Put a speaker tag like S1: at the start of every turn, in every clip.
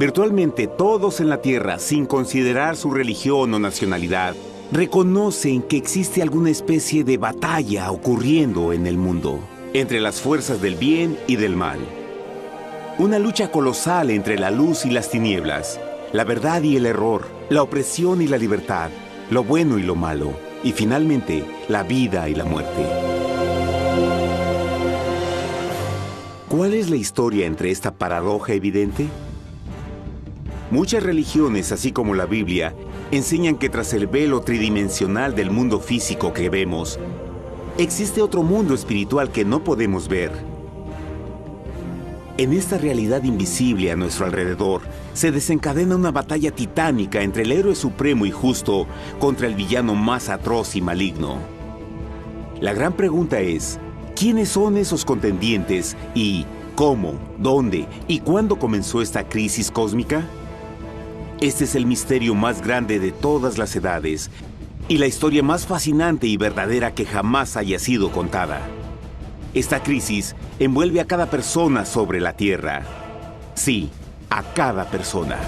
S1: Virtualmente todos en la Tierra, sin considerar su religión o nacionalidad, reconocen que existe alguna especie de batalla ocurriendo en el mundo, entre las fuerzas del bien y del mal. Una lucha colosal entre la luz y las tinieblas, la verdad y el error, la opresión y la libertad, lo bueno y lo malo, y finalmente, la vida y la muerte. ¿Cuál es la historia entre esta paradoja evidente? Muchas religiones, así como la Biblia, enseñan que tras el velo tridimensional del mundo físico que vemos, existe otro mundo espiritual que no podemos ver. En esta realidad invisible a nuestro alrededor, se desencadena una batalla titánica entre el héroe supremo y justo contra el villano más atroz y maligno. La gran pregunta es, ¿quiénes son esos contendientes y cómo, dónde y cuándo comenzó esta crisis cósmica? Este es el misterio más grande de todas las edades y la historia más fascinante y verdadera que jamás haya sido contada. Esta crisis envuelve a cada persona sobre la Tierra. Sí, a cada persona.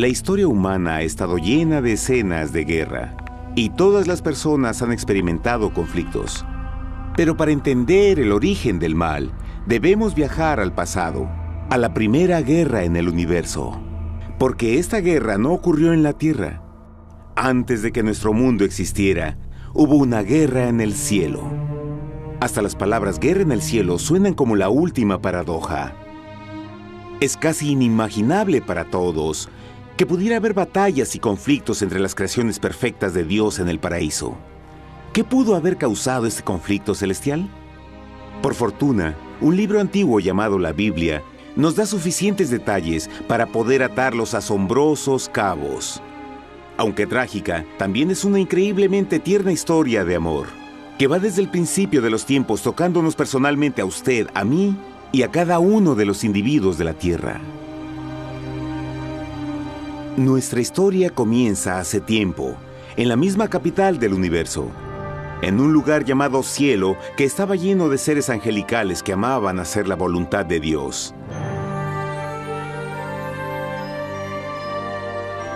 S1: La historia humana ha estado llena de escenas de guerra, y todas las personas han experimentado conflictos. Pero para entender el origen del mal, debemos viajar al pasado, a la primera guerra en el universo. Porque esta guerra no ocurrió en la Tierra. Antes de que nuestro mundo existiera, hubo una guerra en el cielo. Hasta las palabras guerra en el cielo suenan como la última paradoja. Es casi inimaginable para todos que pudiera haber batallas y conflictos entre las creaciones perfectas de Dios en el paraíso. ¿Qué pudo haber causado este conflicto celestial? Por fortuna, un libro antiguo llamado la Biblia nos da suficientes detalles para poder atar los asombrosos cabos. Aunque trágica, también es una increíblemente tierna historia de amor, que va desde el principio de los tiempos tocándonos personalmente a usted, a mí y a cada uno de los individuos de la Tierra. Nuestra historia comienza hace tiempo, en la misma capital del universo, en un lugar llamado Cielo que estaba lleno de seres angelicales que amaban hacer la voluntad de Dios.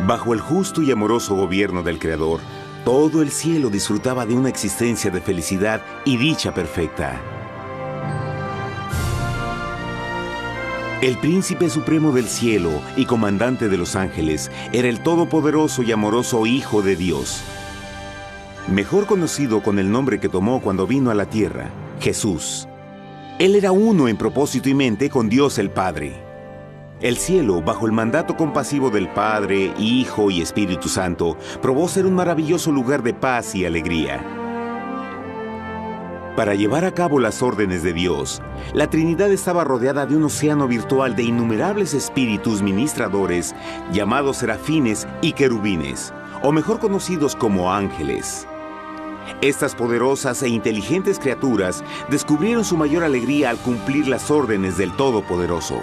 S1: Bajo el justo y amoroso gobierno del Creador, todo el cielo disfrutaba de una existencia de felicidad y dicha perfecta. El príncipe supremo del cielo y comandante de los ángeles era el todopoderoso y amoroso Hijo de Dios, mejor conocido con el nombre que tomó cuando vino a la tierra, Jesús. Él era uno en propósito y mente con Dios el Padre. El cielo, bajo el mandato compasivo del Padre, Hijo y Espíritu Santo, probó ser un maravilloso lugar de paz y alegría. Para llevar a cabo las órdenes de Dios, la Trinidad estaba rodeada de un océano virtual de innumerables espíritus ministradores llamados serafines y querubines, o mejor conocidos como ángeles. Estas poderosas e inteligentes criaturas descubrieron su mayor alegría al cumplir las órdenes del Todopoderoso.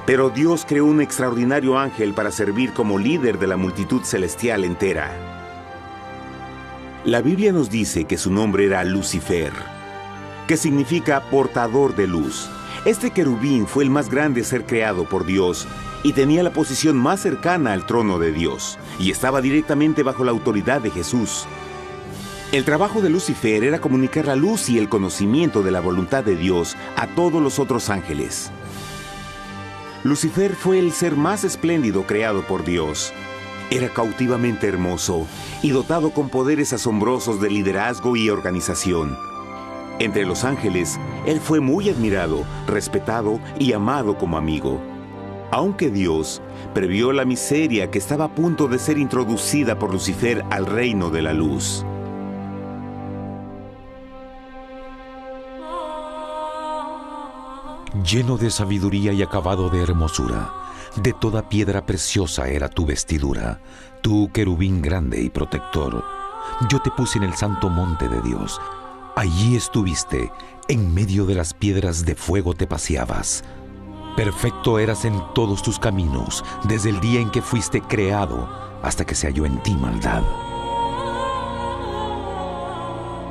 S1: Pero Dios creó un extraordinario ángel para servir como líder de la multitud celestial entera. La Biblia nos dice que su nombre era Lucifer, que significa portador de luz. Este querubín fue el más grande ser creado por Dios y tenía la posición más cercana al trono de Dios, y estaba directamente bajo la autoridad de Jesús. El trabajo de Lucifer era comunicar la luz y el conocimiento de la voluntad de Dios a todos los otros ángeles. Lucifer fue el ser más espléndido creado por Dios. Era cautivamente hermoso y dotado con poderes asombrosos de liderazgo y organización. Entre los ángeles, él fue muy admirado, respetado y amado como amigo. Aunque Dios previó la miseria que estaba a punto de ser introducida por Lucifer al reino de la luz.
S2: Lleno de sabiduría y acabado de hermosura, de toda piedra preciosa era tu vestidura, tú querubín grande y protector. Yo te puse en el santo monte de Dios. Allí estuviste, en medio de las piedras de fuego te paseabas. Perfecto eras en todos tus caminos, desde el día en que fuiste creado, hasta que se halló en ti maldad.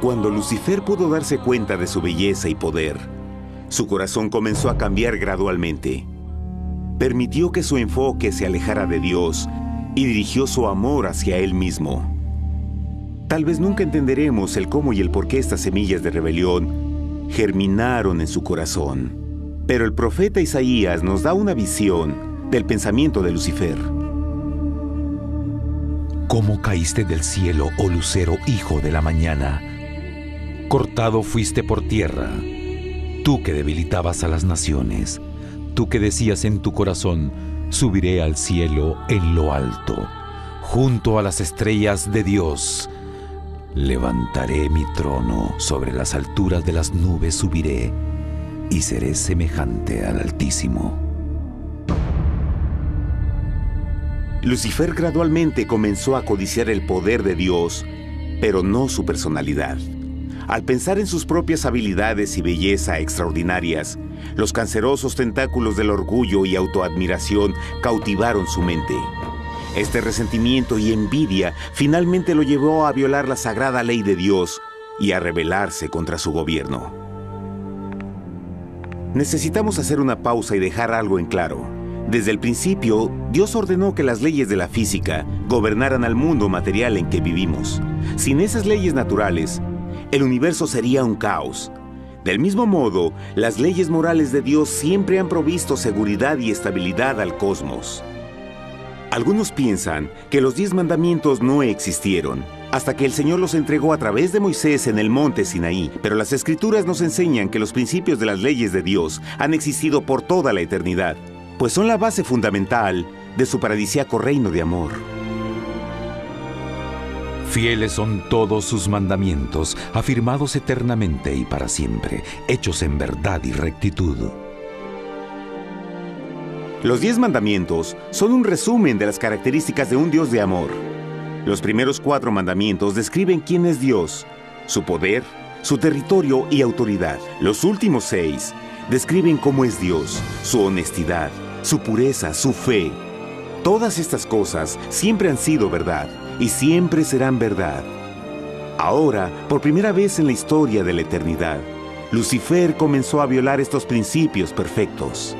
S1: Cuando Lucifer pudo darse cuenta de su belleza y poder, su corazón comenzó a cambiar gradualmente. Permitió que su enfoque se alejara de Dios y dirigió su amor hacia él mismo. Tal vez nunca entenderemos el cómo y el por qué estas semillas de rebelión germinaron en su corazón. Pero el profeta Isaías nos da una visión del pensamiento de Lucifer.
S2: ¿Cómo caíste del cielo, oh lucero, hijo de la mañana? Cortado fuiste por tierra, tú que debilitabas a las naciones, tú que decías en tu corazón, subiré al cielo en lo alto, junto a las estrellas de Dios. Levantaré mi trono, sobre las alturas de las nubes subiré, y seré semejante al Altísimo.
S1: Lucifer gradualmente comenzó a codiciar el poder de Dios, pero no su personalidad. Al pensar en sus propias habilidades y belleza extraordinarias, los cancerosos tentáculos del orgullo y autoadmiración cautivaron su mente. Este resentimiento y envidia finalmente lo llevó a violar la sagrada ley de Dios y a rebelarse contra su gobierno. Necesitamos hacer una pausa y dejar algo en claro. Desde el principio, Dios ordenó que las leyes de la física gobernaran al mundo material en que vivimos. Sin esas leyes naturales, el universo sería un caos. Del mismo modo, las leyes morales de Dios siempre han provisto seguridad y estabilidad al cosmos. Algunos piensan que los 10 mandamientos no existieron, hasta que el Señor los entregó a través de Moisés en el monte Sinaí. Pero las Escrituras nos enseñan que los principios de las leyes de Dios han existido por toda la eternidad, pues son la base fundamental de su paradisíaco reino de amor.
S2: Fieles son todos sus mandamientos, afirmados eternamente y para siempre, hechos en verdad y rectitud.
S1: Los 10 mandamientos son un resumen de las características de un Dios de amor. Los primeros 4 mandamientos describen quién es Dios, su poder, su territorio y autoridad. Los últimos 6 describen cómo es Dios, su honestidad, su pureza, su fe. Todas estas cosas siempre han sido verdad y siempre serán verdad. Ahora, por primera vez en la historia de la eternidad, Lucifer comenzó a violar estos principios perfectos.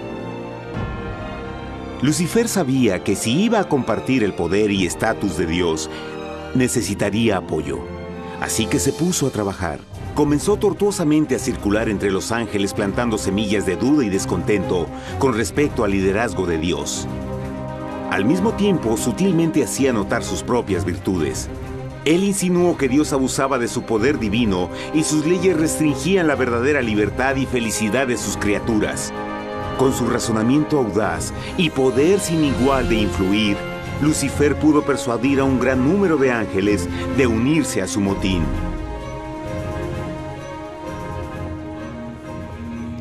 S1: Lucifer sabía que si iba a compartir el poder y estatus de Dios, necesitaría apoyo. Así que se puso a trabajar. Comenzó tortuosamente a circular entre los ángeles plantando semillas de duda y descontento con respecto al liderazgo de Dios. Al mismo tiempo, sutilmente hacía notar sus propias virtudes. Él insinuó que Dios abusaba de su poder divino y sus leyes restringían la verdadera libertad y felicidad de sus criaturas. Con su razonamiento audaz y poder sin igual de influir, Lucifer pudo persuadir a un gran número de ángeles de unirse a su motín.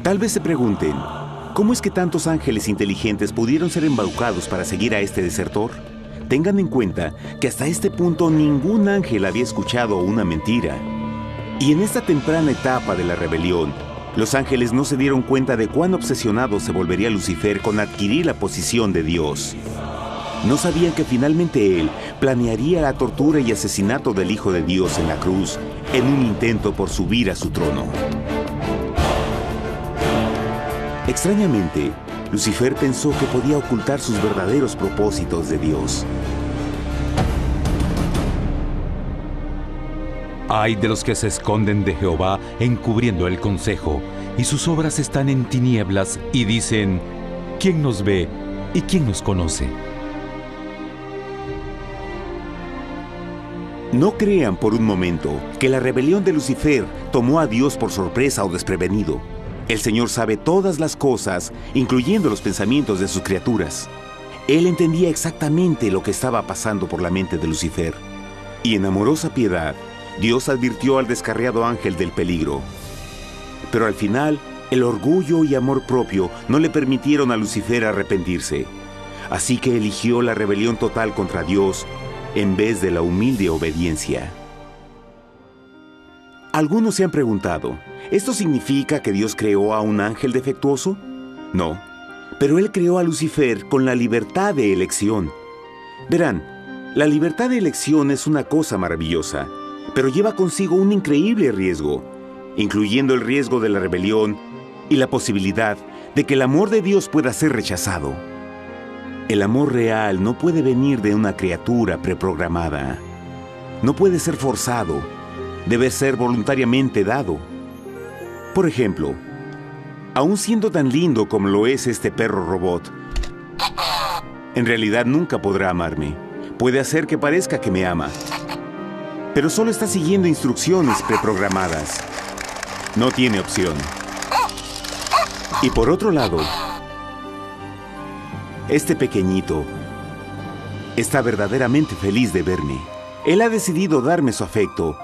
S1: Tal vez se pregunten, ¿cómo es que tantos ángeles inteligentes pudieron ser embaucados para seguir a este desertor? Tengan en cuenta que hasta este punto ningún ángel había escuchado una mentira. Y en esta temprana etapa de la rebelión, los ángeles no se dieron cuenta de cuán obsesionado se volvería Lucifer con adquirir la posición de Dios. No sabían que finalmente él planearía la tortura y asesinato del Hijo de Dios en la cruz en un intento por subir a su trono. Extrañamente, Lucifer pensó que podía ocultar sus verdaderos propósitos de Dios.
S2: Ay de los que se esconden de Jehová encubriendo el consejo, y sus obras están en tinieblas, y dicen: ¿quién nos ve y quién nos conoce?
S1: No crean por un momento que la rebelión de Lucifer tomó a Dios por sorpresa o desprevenido. El Señor sabe todas las cosas, incluyendo los pensamientos de sus criaturas. Él entendía exactamente lo que estaba pasando por la mente de Lucifer. Y en amorosa piedad, Dios advirtió al descarriado ángel del peligro. Pero al final, el orgullo y amor propio no le permitieron a Lucifer arrepentirse. Así que eligió la rebelión total contra Dios en vez de la humilde obediencia. Algunos se han preguntado, ¿esto significa que Dios creó a un ángel defectuoso? No, pero Él creó a Lucifer con la libertad de elección. Verán, la libertad de elección es una cosa maravillosa, pero lleva consigo un increíble riesgo, incluyendo el riesgo de la rebelión y la posibilidad de que el amor de Dios pueda ser rechazado. El amor real no puede venir de una criatura preprogramada. No puede ser forzado. Debe ser voluntariamente dado. Por ejemplo, aun siendo tan lindo como lo es este perro robot, en realidad nunca podrá amarme. Puede hacer que parezca que me ama, pero solo está siguiendo instrucciones preprogramadas. No tiene opción. Y por otro lado, este pequeñito está verdaderamente feliz de verme. Él ha decidido darme su afecto,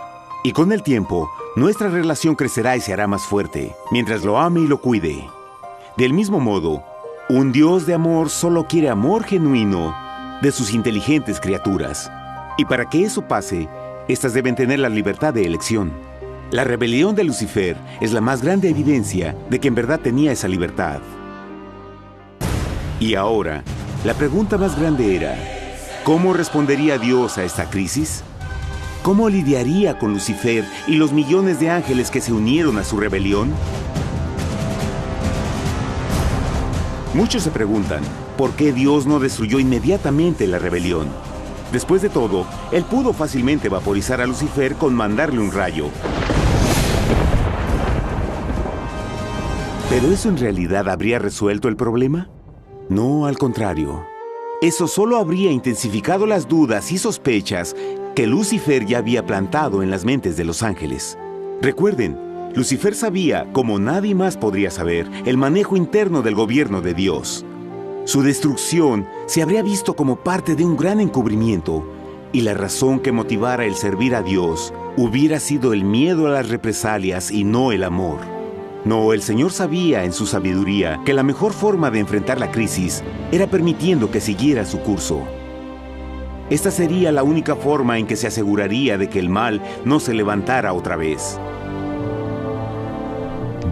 S1: y con el tiempo, nuestra relación crecerá y se hará más fuerte, mientras lo ame y lo cuide. Del mismo modo, un Dios de amor solo quiere amor genuino de sus inteligentes criaturas. Y para que eso pase, estas deben tener la libertad de elección. La rebelión de Lucifer es la más grande evidencia de que en verdad tenía esa libertad. Y ahora, la pregunta más grande era, ¿cómo respondería Dios a esta crisis? ¿Cómo lidiaría con Lucifer y los millones de ángeles que se unieron a su rebelión? Muchos se preguntan, ¿por qué Dios no destruyó inmediatamente la rebelión? Después de todo, Él pudo fácilmente vaporizar a Lucifer con mandarle un rayo. ¿Pero eso en realidad habría resuelto el problema? No, al contrario. Eso solo habría intensificado las dudas y sospechas que Lucifer ya había plantado en las mentes de los ángeles. Recuerden, Lucifer sabía, como nadie más podría saber, el manejo interno del gobierno de Dios. Su destrucción se habría visto como parte de un gran encubrimiento, y la razón que motivara el servir a Dios hubiera sido el miedo a las represalias y no el amor. No, el Señor sabía en su sabiduría que la mejor forma de enfrentar la crisis era permitiendo que siguiera su curso. Esta sería la única forma en que se aseguraría de que el mal no se levantara otra vez.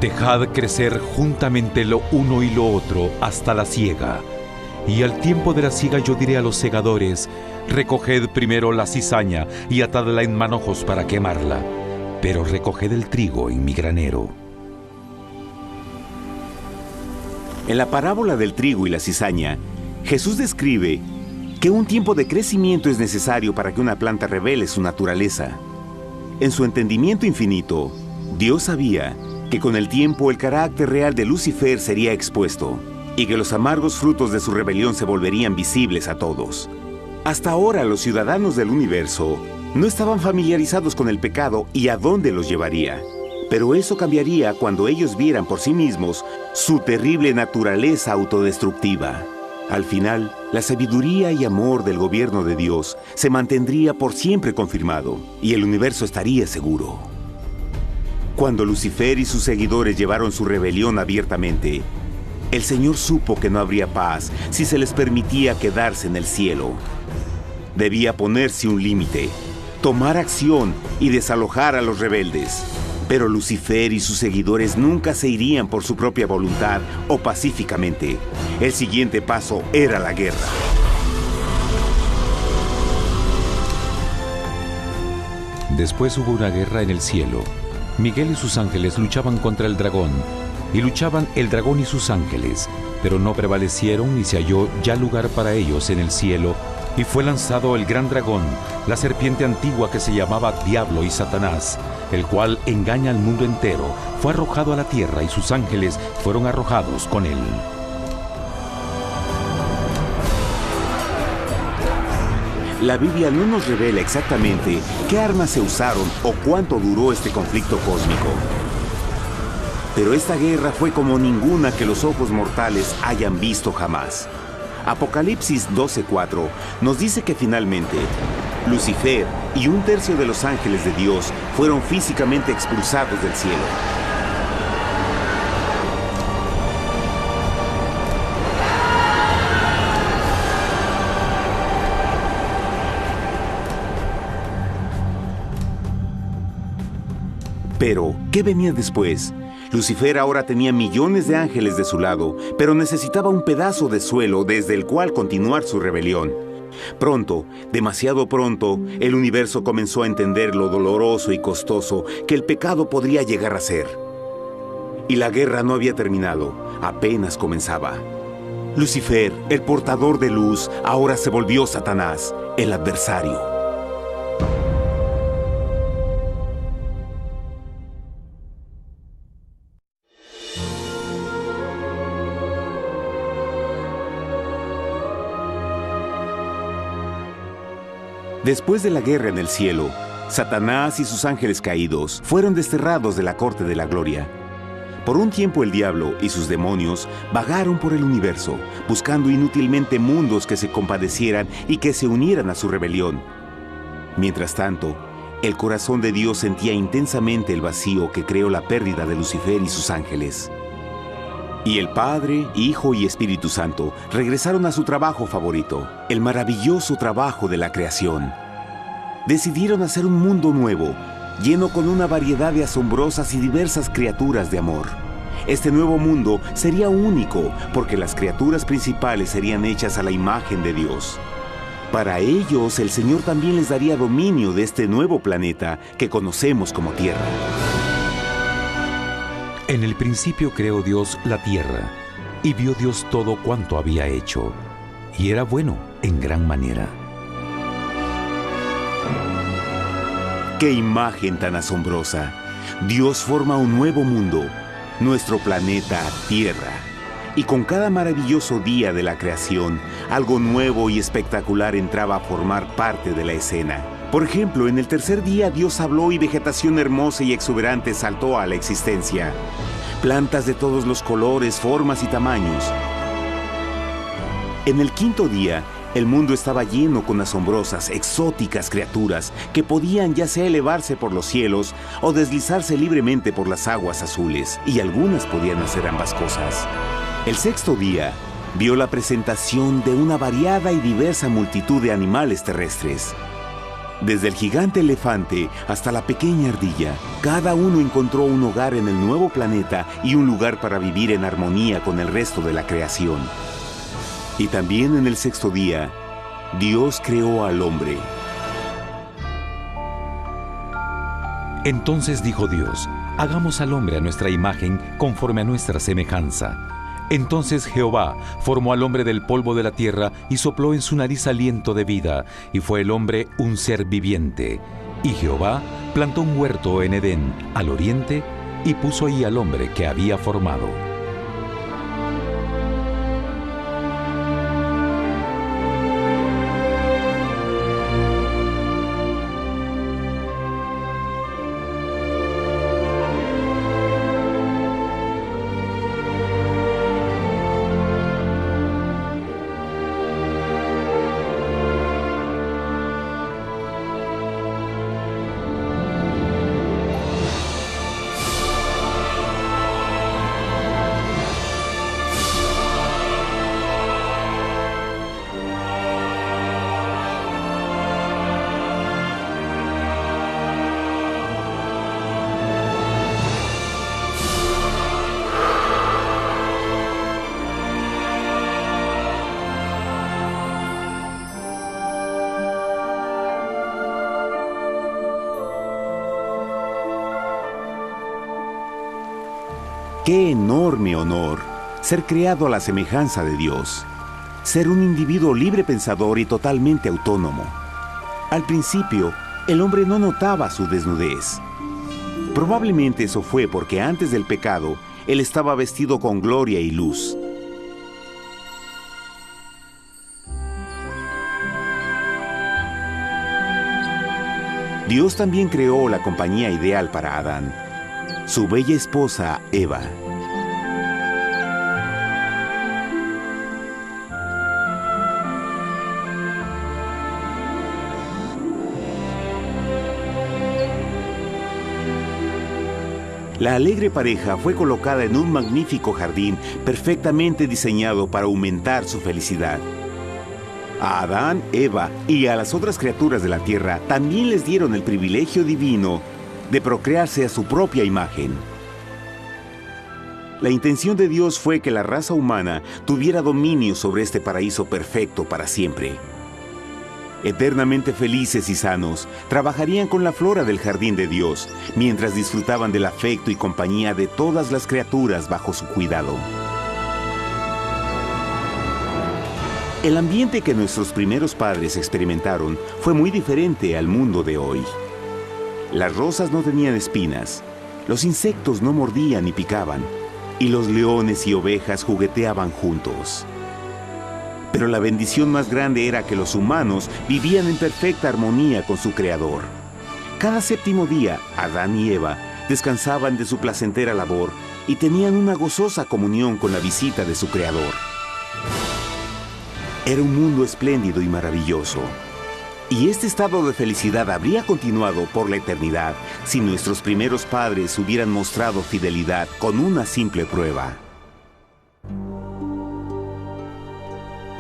S2: Dejad crecer juntamente lo uno y lo otro hasta la siega. Y al tiempo de la siega yo diré a los segadores: recoged primero la cizaña y atadla en manojos para quemarla, pero recoged el trigo en mi granero.
S1: En la parábola del trigo y la cizaña, Jesús describe que un tiempo de crecimiento es necesario para que una planta revele su naturaleza. En su entendimiento infinito, Dios sabía que con el tiempo el carácter real de Lucifer sería expuesto y que los amargos frutos de su rebelión se volverían visibles a todos. Hasta ahora los ciudadanos del universo no estaban familiarizados con el pecado y a dónde los llevaría. Pero eso cambiaría cuando ellos vieran por sí mismos su terrible naturaleza autodestructiva. Al final, la sabiduría y amor del gobierno de Dios se mantendría por siempre confirmado y el universo estaría seguro. Cuando Lucifer y sus seguidores llevaron su rebelión abiertamente, el Señor supo que no habría paz si se les permitía quedarse en el cielo. Debía ponerse un límite, tomar acción y desalojar a los rebeldes. Pero Lucifer y sus seguidores nunca se irían por su propia voluntad o pacíficamente. El siguiente paso era la guerra.
S2: Después hubo una guerra en el cielo. Miguel y sus ángeles luchaban contra el dragón, y luchaban el dragón y sus ángeles, pero no prevalecieron y se halló ya lugar para ellos en el cielo, y fue lanzado el gran dragón, la serpiente antigua que se llamaba Diablo y Satanás, el cual engaña al mundo entero. Fue arrojado a la tierra y sus ángeles fueron arrojados con él.
S1: La Biblia no nos revela exactamente qué armas se usaron o cuánto duró este conflicto cósmico. Pero esta guerra fue como ninguna que los ojos mortales hayan visto jamás. Apocalipsis 12:4 nos dice que finalmente Lucifer y un tercio de los ángeles de Dios fueron físicamente expulsados del cielo. Pero, ¿qué venía después? Lucifer ahora tenía millones de ángeles de su lado, pero necesitaba un pedazo de suelo desde el cual continuar su rebelión. Pronto, demasiado pronto, el universo comenzó a entender lo doloroso y costoso que el pecado podría llegar a ser. Y la guerra no había terminado, apenas comenzaba. Lucifer, el portador de luz, ahora se volvió Satanás, el adversario. Después de la guerra en el cielo, Satanás y sus ángeles caídos fueron desterrados de la corte de la gloria. Por un tiempo el diablo y sus demonios vagaron por el universo, buscando inútilmente mundos que se compadecieran y que se unieran a su rebelión. Mientras tanto, el corazón de Dios sentía intensamente el vacío que creó la pérdida de Lucifer y sus ángeles. Y el Padre, Hijo y Espíritu Santo regresaron a su trabajo favorito, el maravilloso trabajo de la creación. Decidieron hacer un mundo nuevo, lleno con una variedad de asombrosas y diversas criaturas de amor. Este nuevo mundo sería único, porque las criaturas principales serían hechas a la imagen de Dios. Para ellos, el Señor también les daría dominio de este nuevo planeta que conocemos como Tierra.
S2: En el principio creó Dios la tierra, y vio Dios todo cuanto había hecho, y era bueno en gran manera.
S1: ¡Qué imagen tan asombrosa! Dios forma un nuevo mundo, nuestro planeta Tierra. Y con cada maravilloso día de la creación, algo nuevo y espectacular entraba a formar parte de la escena. Por ejemplo, en el tercer día Dios habló y vegetación hermosa y exuberante saltó a la existencia. Plantas de todos los colores, formas y tamaños. En el quinto día, el mundo estaba lleno con asombrosas, exóticas criaturas que podían ya sea elevarse por los cielos o deslizarse libremente por las aguas azules, y algunas podían hacer ambas cosas. El sexto día vio la presentación de una variada y diversa multitud de animales terrestres. Desde el gigante elefante hasta la pequeña ardilla, cada uno encontró un hogar en el nuevo planeta y un lugar para vivir en armonía con el resto de la creación. Y también en el sexto día, Dios creó al hombre.
S2: Entonces dijo Dios: hagamos al hombre a nuestra imagen, conforme a nuestra semejanza. Entonces Jehová formó al hombre del polvo de la tierra y sopló en su nariz aliento de vida, y fue el hombre un ser viviente. Y Jehová plantó un huerto en Edén, al oriente, y puso ahí al hombre que había formado.
S1: ¡Qué enorme honor! Ser creado a la semejanza de Dios. Ser un individuo libre pensador y totalmente autónomo. Al principio, el hombre no notaba su desnudez. Probablemente eso fue porque antes del pecado, él estaba vestido con gloria y luz. Dios también creó la compañía ideal para Adán, su bella esposa Eva. La alegre pareja fue colocada en un magnífico jardín perfectamente diseñado para aumentar su felicidad. A Adán, Eva y a las otras criaturas de la tierra también les dieron el privilegio divino de procrearse a su propia imagen. La intención de Dios fue que la raza humana tuviera dominio sobre este paraíso perfecto para siempre. Eternamente felices y sanos, trabajarían con la flora del jardín de Dios, mientras disfrutaban del afecto y compañía de todas las criaturas bajo su cuidado. El ambiente que nuestros primeros padres experimentaron fue muy diferente al mundo de hoy. Las rosas no tenían espinas, los insectos no mordían ni picaban, y los leones y ovejas jugueteaban juntos. Pero la bendición más grande era que los humanos vivían en perfecta armonía con su Creador. Cada séptimo día, Adán y Eva descansaban de su placentera labor y tenían una gozosa comunión con la visita de su Creador. Era un mundo espléndido y maravilloso. Y este estado de felicidad habría continuado por la eternidad si nuestros primeros padres hubieran mostrado fidelidad con una simple prueba.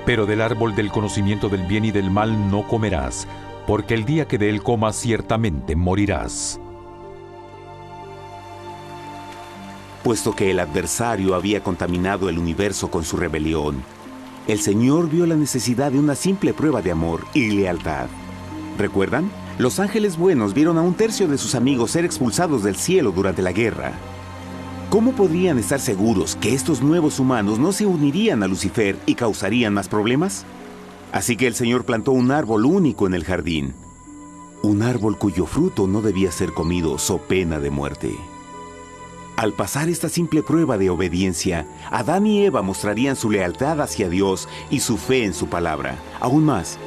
S2: Pero del árbol del conocimiento del bien y del mal no comerás, porque el día que de él comas ciertamente morirás.
S1: Puesto que el adversario había contaminado el universo con su rebelión, el Señor vio la necesidad de una simple prueba de amor y lealtad. ¿Recuerdan? Los ángeles buenos vieron a un tercio de sus amigos ser expulsados del cielo durante la guerra. ¿Cómo podrían estar seguros que estos nuevos humanos no se unirían a Lucifer y causarían más problemas? Así que el Señor plantó un árbol único en el jardín. Un árbol cuyo fruto no debía ser comido so pena de muerte. Al pasar esta simple prueba de obediencia, Adán y Eva mostrarían su lealtad hacia Dios y su fe en su palabra. Aún más,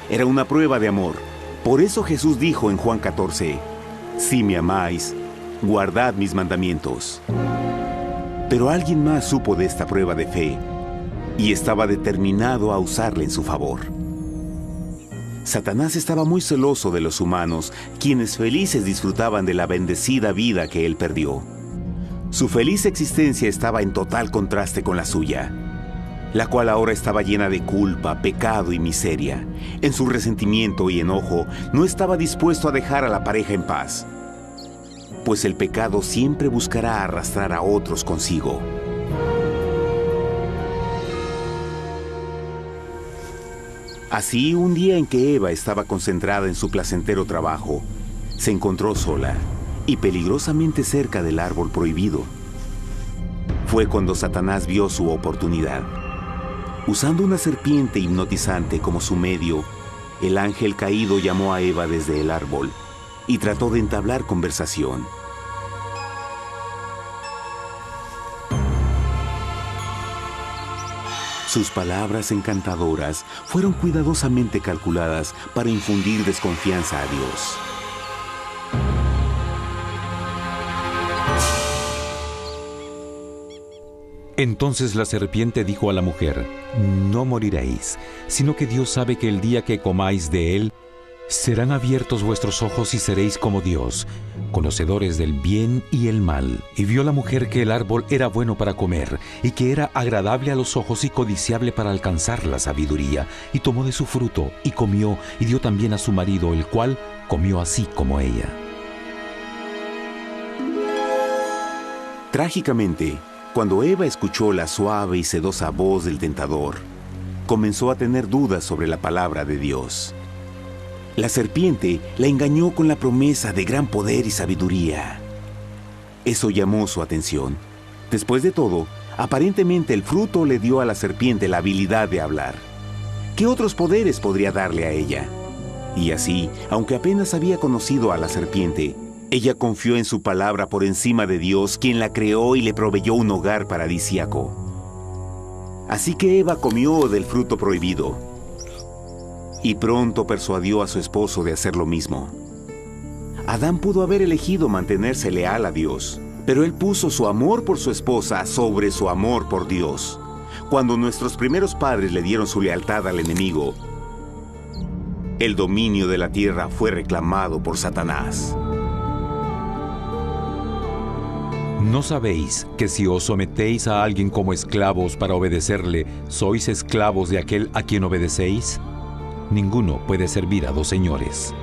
S1: era una prueba de amor. Por eso Jesús dijo en Juan 14, «Si me amáis, guardad mis mandamientos». Pero alguien más supo de esta prueba de fe y estaba determinado a usarla en su favor. Satanás estaba muy celoso de los humanos, quienes felices disfrutaban de la bendecida vida que él perdió. Su feliz existencia estaba en total contraste con la suya, la cual ahora estaba llena de culpa, pecado y miseria. En su resentimiento y enojo, no estaba dispuesto a dejar a la pareja en paz, pues el pecado siempre buscará arrastrar a otros consigo. Así, un día en que Eva estaba concentrada en su placentero trabajo, se encontró sola y peligrosamente cerca del árbol prohibido. Fue cuando Satanás vio su oportunidad. Usando una serpiente hipnotizante como su medio, el ángel caído llamó a Eva desde el árbol y trató de entablar conversación. Sus palabras encantadoras fueron cuidadosamente calculadas para infundir desconfianza a Dios.
S2: Entonces la serpiente dijo a la mujer, «No moriréis, sino que Dios sabe que el día que comáis de él, serán abiertos vuestros ojos y seréis como Dios, conocedores del bien y el mal». Y vio la mujer que el árbol era bueno para comer, y que era agradable a los ojos y codiciable para alcanzar la sabiduría, y tomó de su fruto, y comió, y dio también a su marido, el cual comió así como ella.
S1: Trágicamente, cuando Eva escuchó la suave y sedosa voz del tentador, comenzó a tener dudas sobre la palabra de Dios. La serpiente la engañó con la promesa de gran poder y sabiduría. Eso llamó su atención. Después de todo, aparentemente el fruto le dio a la serpiente la habilidad de hablar. ¿Qué otros poderes podría darle a ella? Y así, aunque apenas había conocido a la serpiente, ella confió en su palabra por encima de Dios, quien la creó y le proveyó un hogar paradisíaco. Así que Eva comió del fruto prohibido y pronto persuadió a su esposo de hacer lo mismo. Adán pudo haber elegido mantenerse leal a Dios, pero él puso su amor por su esposa sobre su amor por Dios. Cuando nuestros primeros padres le dieron su lealtad al enemigo, el dominio de la tierra fue reclamado por Satanás.
S2: ¿No sabéis que si os sometéis a alguien como esclavos para obedecerle, sois esclavos de aquel a quien obedecéis? Ninguno puede servir a dos señores.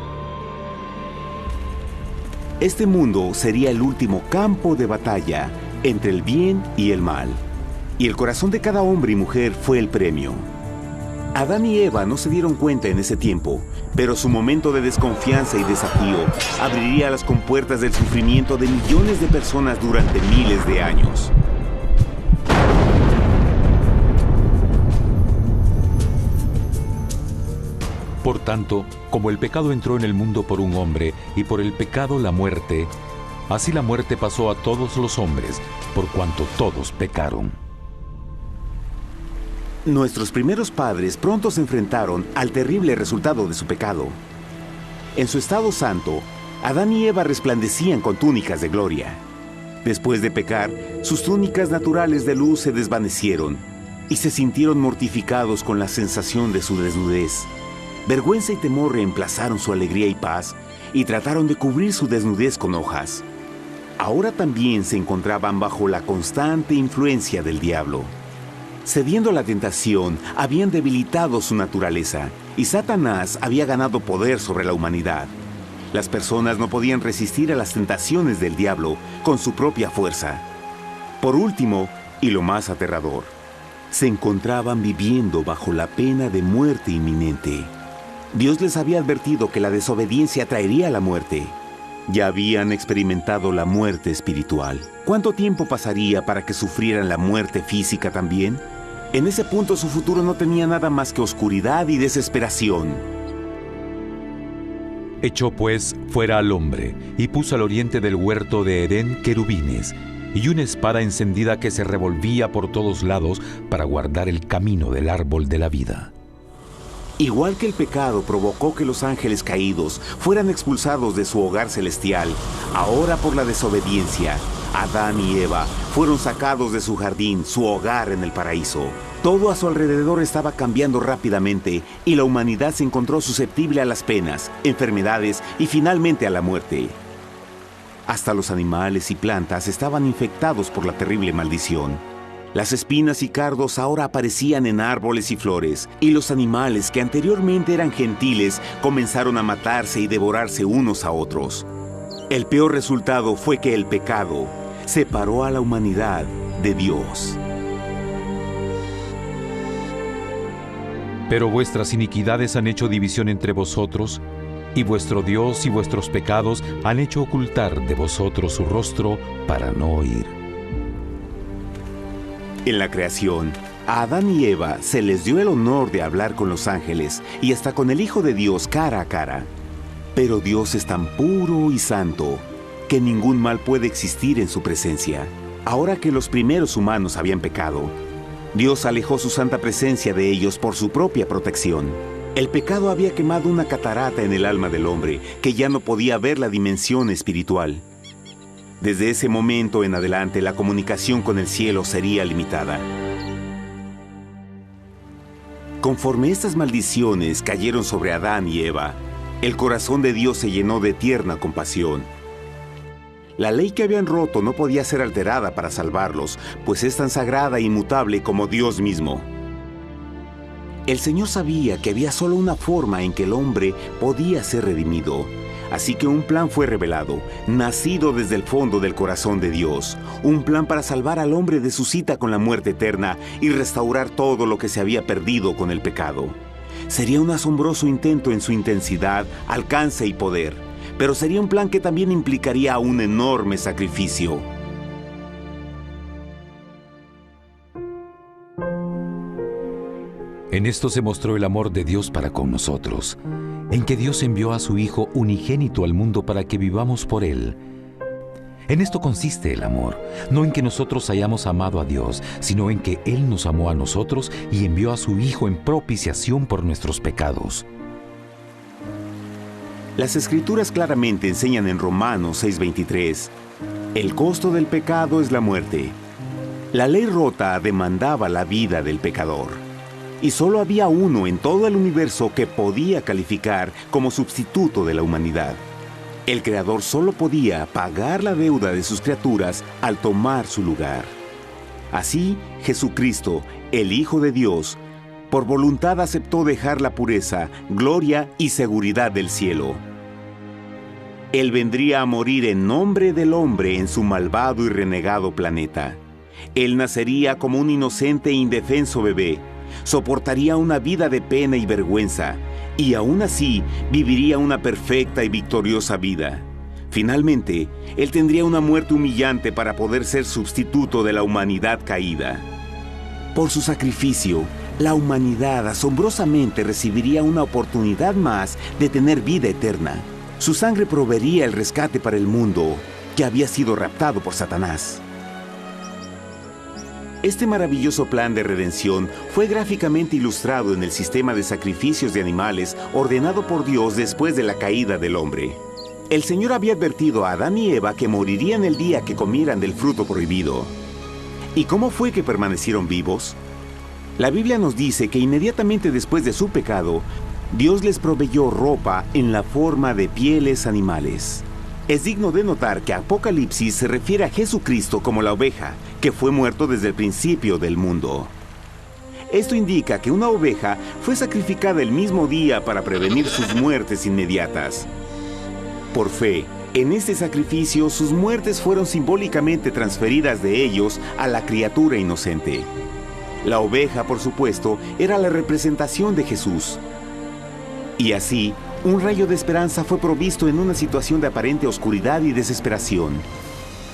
S1: Este mundo sería el último campo de batalla entre el bien y el mal. Y el corazón de cada hombre y mujer fue el premio. Adán y Eva no se dieron cuenta en ese tiempo, pero su momento de desconfianza y desafío abriría las compuertas del sufrimiento de millones de personas durante miles de años.
S2: Por tanto, como el pecado entró en el mundo por un hombre, y por el pecado la muerte, así la muerte pasó a todos los hombres, por cuanto todos pecaron.
S1: Nuestros primeros padres pronto se enfrentaron al terrible resultado de su pecado. En su estado santo, Adán y Eva resplandecían con túnicas de gloria. Después de pecar, sus túnicas naturales de luz se desvanecieron y se sintieron mortificados con la sensación de su desnudez. Vergüenza y temor reemplazaron su alegría y paz y trataron de cubrir su desnudez con hojas. Ahora también se encontraban bajo la constante influencia del diablo. Cediendo a la tentación, habían debilitado su naturaleza y Satanás había ganado poder sobre la humanidad. Las personas no podían resistir a las tentaciones del diablo con su propia fuerza. Por último, y lo más aterrador, se encontraban viviendo bajo la pena de muerte inminente. Dios les había advertido que la desobediencia traería la muerte. Ya habían experimentado la muerte espiritual. ¿Cuánto tiempo pasaría para que sufrieran la muerte física también? En ese punto su futuro no tenía nada más que oscuridad y desesperación.
S2: Echó pues fuera al hombre, y puso al oriente del huerto de Edén querubines, y una espada encendida que se revolvía por todos lados para guardar el camino del árbol de la vida.
S1: Igual que el pecado provocó que los ángeles caídos fueran expulsados de su hogar celestial, ahora por la desobediencia, Adán y Eva fueron sacados de su jardín, su hogar en el paraíso. Todo a su alrededor estaba cambiando rápidamente y la humanidad se encontró susceptible a las penas, enfermedades y finalmente a la muerte. Hasta los animales y plantas estaban infectados por la terrible maldición. Las espinas y cardos ahora aparecían en árboles y flores, y los animales que anteriormente eran gentiles comenzaron a matarse y devorarse unos a otros. El peor resultado fue que el pecado separó a la humanidad de Dios.
S2: Pero vuestras iniquidades han hecho división entre vosotros, y vuestro Dios y vuestros pecados han hecho ocultar de vosotros su rostro para no oír.
S1: En la creación, a Adán y Eva se les dio el honor de hablar con los ángeles y hasta con el Hijo de Dios cara a cara. Pero Dios es tan puro y santo que ningún mal puede existir en su presencia. Ahora que los primeros humanos habían pecado, Dios alejó su santa presencia de ellos por su propia protección. El pecado había quemado una catarata en el alma del hombre que ya no podía ver la dimensión espiritual. Desde ese momento en adelante, la comunicación con el cielo sería limitada. Conforme estas maldiciones cayeron sobre Adán y Eva, el corazón de Dios se llenó de tierna compasión. La ley que habían roto no podía ser alterada para salvarlos, pues es tan sagrada e inmutable como Dios mismo. El Señor sabía que había solo una forma en que el hombre podía ser redimido. Así que un plan fue revelado, nacido desde el fondo del corazón de Dios. Un plan para salvar al hombre de su cita con la muerte eterna y restaurar todo lo que se había perdido con el pecado. Sería un asombroso intento en su intensidad, alcance y poder, pero sería un plan que también implicaría un enorme sacrificio.
S2: En esto se mostró el amor de Dios para con nosotros, en que Dios envió a su Hijo unigénito al mundo para que vivamos por Él. En esto consiste el amor, no en que nosotros hayamos amado a Dios, sino en que Él nos amó a nosotros y envió a su Hijo en propiciación por nuestros pecados.
S1: Las Escrituras claramente enseñan en Romanos 6:23, el costo del pecado es la muerte. La ley rota demandaba la vida del pecador, y solo había uno en todo el universo que podía calificar como sustituto de la humanidad. El Creador solo podía pagar la deuda de sus criaturas al tomar su lugar. Así, Jesucristo, el Hijo de Dios, por voluntad aceptó dejar la pureza, gloria y seguridad del cielo. Él vendría a morir en nombre del hombre en su malvado y renegado planeta. Él nacería como un inocente e indefenso bebé, soportaría una vida de pena y vergüenza, y aún así viviría una perfecta y victoriosa vida. Finalmente, Él tendría una muerte humillante para poder ser sustituto de la humanidad caída. Por su sacrificio, la humanidad asombrosamente recibiría una oportunidad más de tener vida eterna. Su sangre proveería el rescate para el mundo que había sido raptado por Satanás. Este maravilloso plan de redención fue gráficamente ilustrado en el sistema de sacrificios de animales ordenado por Dios después de la caída del hombre. El Señor había advertido a Adán y Eva que morirían el día que comieran del fruto prohibido. ¿Y cómo fue que permanecieron vivos? La Biblia nos dice que inmediatamente después de su pecado, Dios les proveyó ropa en la forma de pieles animales. Es digno de notar que Apocalipsis se refiere a Jesucristo como la oveja, que fue muerto desde el principio del mundo. Esto indica que una oveja fue sacrificada el mismo día para prevenir sus muertes inmediatas. Por fe, en este sacrificio sus muertes fueron simbólicamente transferidas de ellos a la criatura inocente. La oveja, por supuesto, era la representación de Jesús. Y así, un rayo de esperanza fue provisto en una situación de aparente oscuridad y desesperación.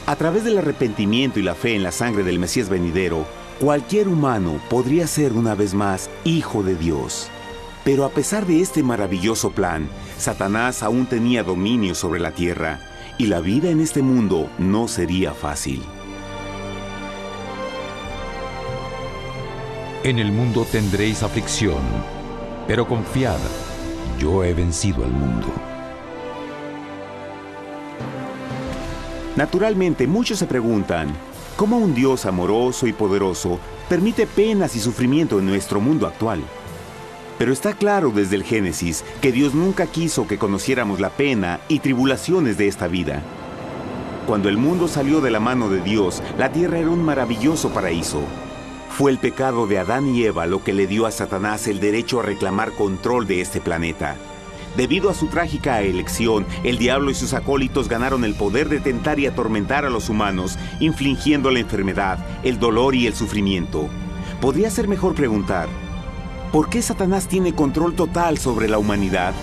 S1: A través del arrepentimiento y la fe en la sangre del Mesías venidero, cualquier humano podría ser una vez más hijo de Dios. Pero a pesar de este maravilloso plan, Satanás aún tenía dominio sobre la tierra, y la vida en este mundo no sería fácil.
S2: En el mundo tendréis aflicción, pero confiad, yo he vencido al mundo.
S1: Naturalmente, muchos se preguntan, ¿cómo un Dios amoroso y poderoso permite penas y sufrimiento en nuestro mundo actual? Pero está claro desde el Génesis que Dios nunca quiso que conociéramos la pena y tribulaciones de esta vida. Cuando el mundo salió de la mano de Dios, la tierra era un maravilloso paraíso. Fue el pecado de Adán y Eva lo que le dio a Satanás el derecho a reclamar control de este planeta. Debido a su trágica elección, el diablo y sus acólitos ganaron el poder de tentar y atormentar a los humanos, infligiendo la enfermedad, el dolor y el sufrimiento. Podría ser mejor preguntar, ¿por qué Satanás tiene control total sobre la humanidad?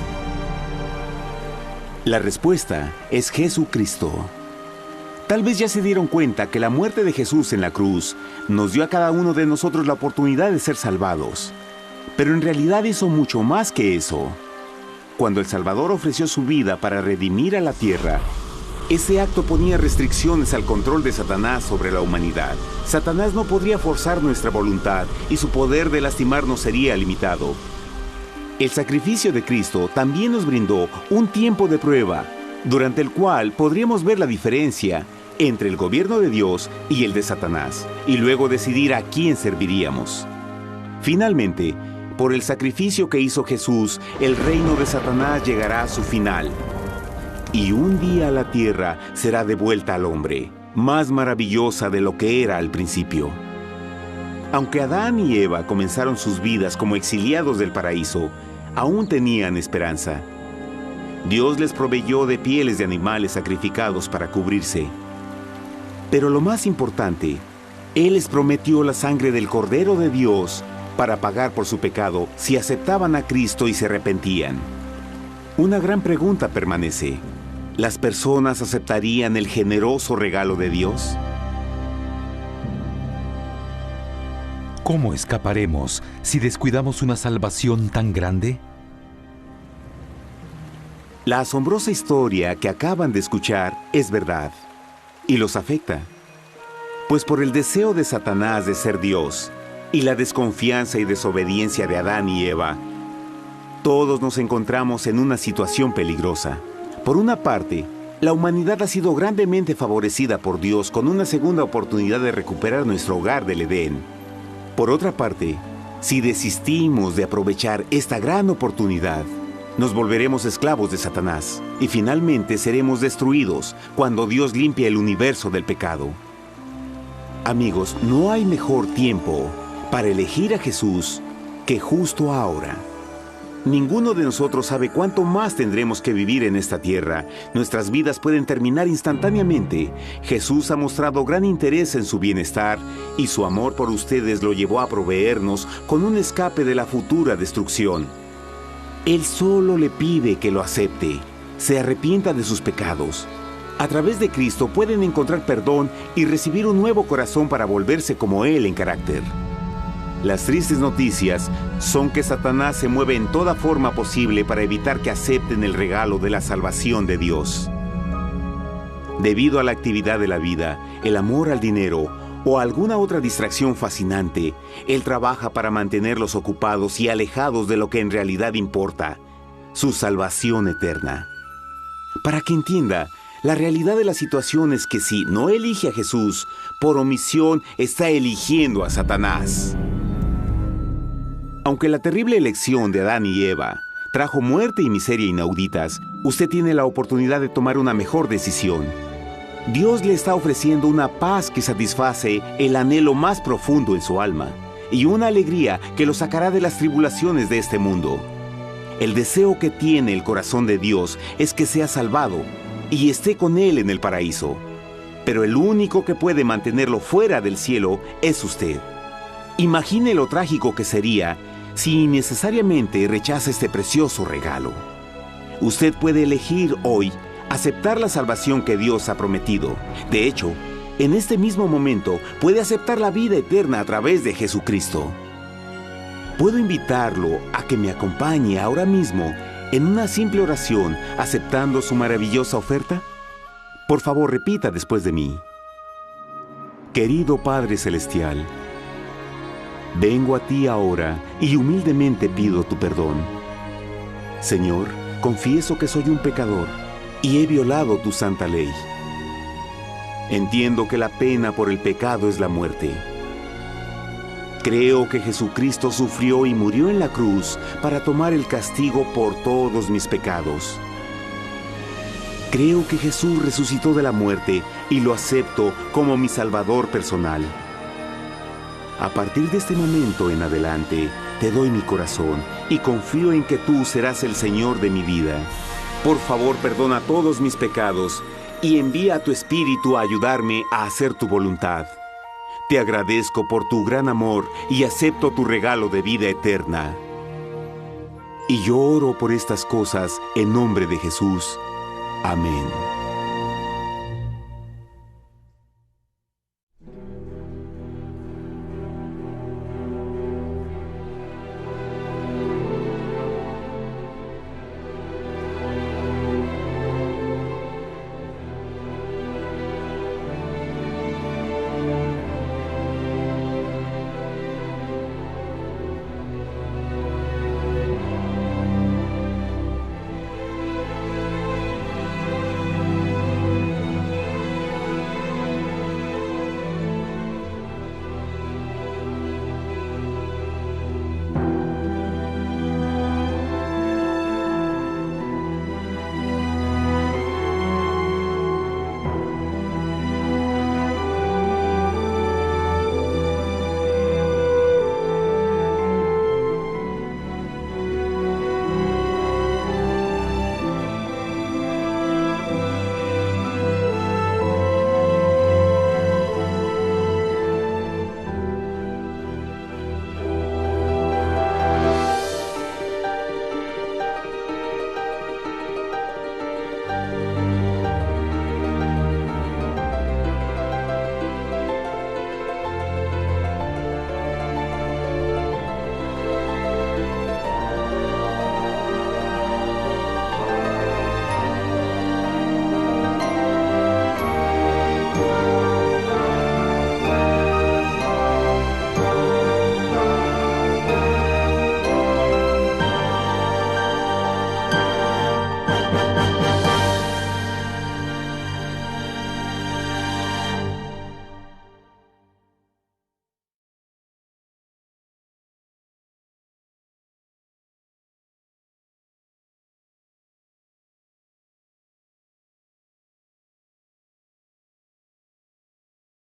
S1: La respuesta es Jesucristo. Tal vez ya se dieron cuenta que la muerte de Jesús en la cruz nos dio a cada uno de nosotros la oportunidad de ser salvados. Pero en realidad hizo mucho más que eso. Cuando el Salvador ofreció su vida para redimir a la tierra, ese acto ponía restricciones al control de Satanás sobre la humanidad. Satanás no podría forzar nuestra voluntad y su poder de lastimarnos sería limitado. El sacrificio de Cristo también nos brindó un tiempo de prueba, durante el cual podríamos ver la diferencia entre el gobierno de Dios y el de Satanás, y luego decidir a quién serviríamos. Finalmente, por el sacrificio que hizo Jesús, el reino de Satanás llegará a su final. Y un día la tierra será devuelta al hombre, más maravillosa de lo que era al principio. Aunque Adán y Eva comenzaron sus vidas como exiliados del paraíso, aún tenían esperanza. Dios les proveyó de pieles de animales sacrificados para cubrirse. Pero lo más importante, Él les prometió la sangre del Cordero de Dios para pagar por su pecado si aceptaban a Cristo y se arrepentían. Una gran pregunta permanece. ¿Las personas aceptarían el generoso regalo de Dios?
S2: ¿Cómo escaparemos si descuidamos una salvación tan grande?
S1: La asombrosa historia que acaban de escuchar es verdad y los afecta. Pues por el deseo de Satanás de ser Dios y la desconfianza y desobediencia de Adán y Eva, todos nos encontramos en una situación peligrosa. Por una parte, la humanidad ha sido grandemente favorecida por Dios con una segunda oportunidad de recuperar nuestro hogar del Edén. Por otra parte, si desistimos de aprovechar esta gran oportunidad, nos volveremos esclavos de Satanás y finalmente seremos destruidos cuando Dios limpie el universo del pecado. Amigos, no hay mejor tiempo para elegir a Jesús que justo ahora. Ninguno de nosotros sabe cuánto más tendremos que vivir en esta tierra. Nuestras vidas pueden terminar instantáneamente. Jesús ha mostrado gran interés en su bienestar y su amor por ustedes lo llevó a proveernos con un escape de la futura destrucción. Él solo le pide que lo acepte, se arrepienta de sus pecados. A través de Cristo pueden encontrar perdón y recibir un nuevo corazón para volverse como Él en carácter. Las tristes noticias son que Satanás se mueve en toda forma posible para evitar que acepten el regalo de la salvación de Dios. Debido a la actividad de la vida, el amor al dinero o alguna otra distracción fascinante, Él trabaja para mantenerlos ocupados y alejados de lo que en realidad importa, su salvación eterna. Para que entienda, la realidad de la situación es que si no elige a Jesús, por omisión está eligiendo a Satanás. Aunque la terrible elección de Adán y Eva trajo muerte y miseria inauditas, usted tiene la oportunidad de tomar una mejor decisión. Dios le está ofreciendo una paz que satisface el anhelo más profundo en su alma y una alegría que lo sacará de las tribulaciones de este mundo. El deseo que tiene el corazón de Dios es que sea salvado y esté con Él en el paraíso. Pero el único que puede mantenerlo fuera del cielo es usted. Imagine lo trágico que sería si innecesariamente rechaza este precioso regalo. Usted puede elegir hoy aceptar la salvación que Dios ha prometido. De hecho, en este mismo momento puede aceptar la vida eterna a través de Jesucristo. ¿Puedo invitarlo a que me acompañe ahora mismo en una simple oración aceptando su maravillosa oferta? Por favor, repita después de mí. Querido Padre Celestial, vengo a ti ahora y humildemente pido tu perdón. Señor, confieso que soy un pecador y he violado tu santa ley. Entiendo que la pena por el pecado es la muerte. Creo que Jesucristo sufrió y murió en la cruz para tomar el castigo por todos mis pecados. Creo que Jesús resucitó de la muerte y lo acepto como mi Salvador personal. A partir de este momento en adelante, te doy mi corazón y confío en que tú serás el Señor de mi vida. Por favor, perdona todos mis pecados y envía a tu Espíritu a ayudarme a hacer tu voluntad. Te agradezco por tu gran amor y acepto tu regalo de vida eterna. Y yo oro por estas cosas en nombre de Jesús. Amén.